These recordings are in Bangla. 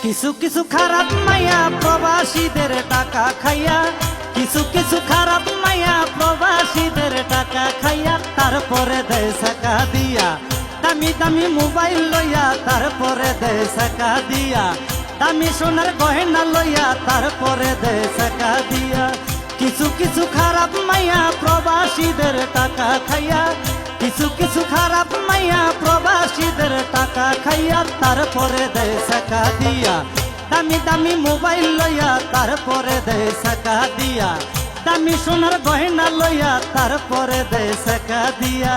কিছু কিছু খারাপ মাইয়া প্রবাসীদের টাকা খাইয়া, কিছু কিছু খারাপ মাইয়া প্রবাসীদের টাকা খাইয়া, তারপরে দেয় টাকা দিয়া দামি দামি মোবাইল লইয়া, তারপরে দেয় টাকা দিয়া দামি সোনার গয়না লইয়া, তারপরে দেয় টাকা দিয়া। কিছু কিছু খারাপ মাইয়া প্রবাসীদের টাকা খাইয়া, কিছু কিছু খারাপ মাইয়া প্রবাসীদের টাকা খাইয়া, তারপরে দেয় টাকা দিয়া দামি দামি মোবাইল লইয়া, তারপরে দেয় টাকা দিয়া দামি সোনার গয়না লইয়া, তারপরে দেয় টাকা দিয়া।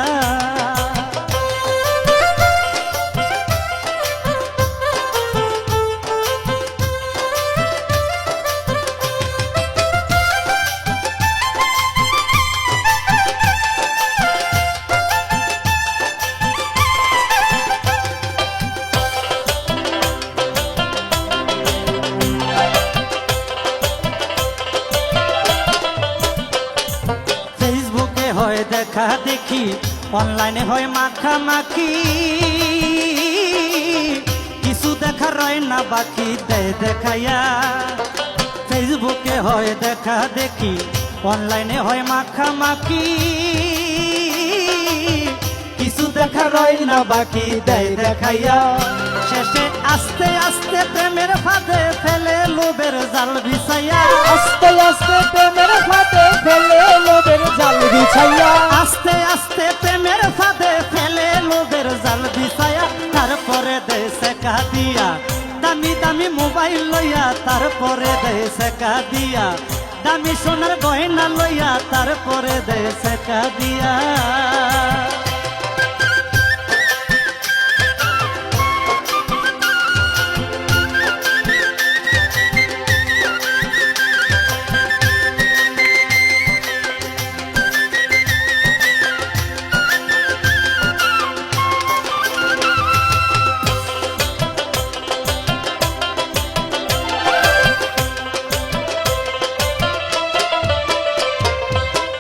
দেখা দেখি অনলাইনে হয় মাখামাখি, কিছু দেখা রয় না বাকি দেয় দেখাইয়া। ফেসবুকে হয় দেখা দেখি অনলাইনে হয় মাখামাখি, কিছু দেখা রয় না বাকি দেয় দেখাইয়া। শেষে আস্তে আস্তে প্রেমের ফাঁদে ফেলে লোভের জাল বিছাইয়া, আস্তে আস্তে প্রেমের ফাঁদে ফেলে লোভের জাল বিছাইয়া, আস্তে আস্তে প্রেমের ফাঁদে ফেলে লোভের জাল বিছাইয়া, তারপরে দেয় টাকা দিয়া দামি দামি মোবাইল লইয়া, তারপরে দেয় টাকা দিয়া দামি সোনার গয়না লইয়া, তারপরে দেয় টাকা দিয়া।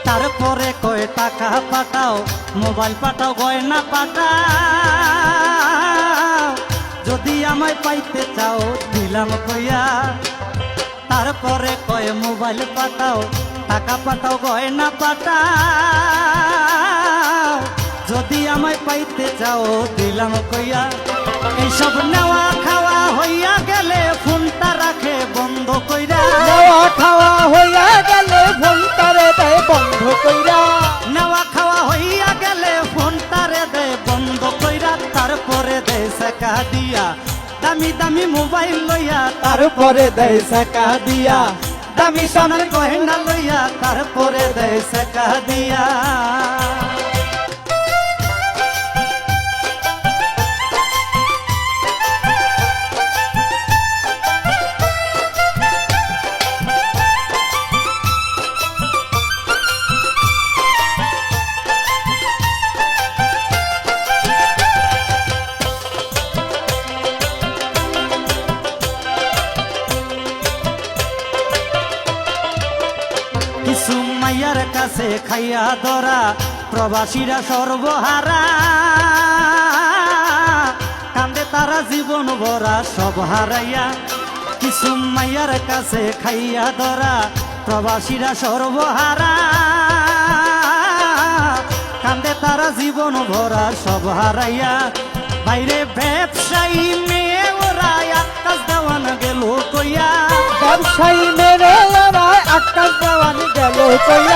তারপরে কয় টাকা পাঠাও, মোবাইল পাঠাও, গয়না পাঠাও, যদি আমায় পাইতে চাও দিলাম কইয়া। তারপরে কয় মোবাইল পাঠাও, টাকা পাঠাও, গয়না পাঠাও, যদি আমায় পাইতে চাও দিলাম কইয়া। এইসব নেওয়া খাওয়া হইয়া গেলে ফোনটা রাখে বন্ধ কইরা, নেওয়া খাওয়া হইয়া গেলে ফোনটারে দেয় বন্ধ কইরা, নেওয়া খাওয়া হইয়া গেলে ফোনটারে দেয় বন্ধ কইরা, তারপরে দেয় টাকা দিয়া দামি দামি মোবাইল লইয়া, তারপরে দেয় টাকা দিয়া দামি সোনার গয়না লইয়া, তারপরে দেয় টাকা দিয়া। কিছু মাইয়ার কাছে খাইয়া ধরা প্রবাসীরা সর্বহারা, কান্দে তারা জীবন ভরা সব হারাইয়া। কিছু মাইয়ার কাছে খাইয়া ধরা প্রবাসীরা সর্বহারা, কান্দে তারা জীবন ভরা সব হারাইয়া। বাইরে ব্যবসায়ী মেয়ে ওরা আকাশ দেওয়ান গেল কইয়া, ব্যবসায়ী মেরে আকাশ দেওয়ান গেল কইয়া,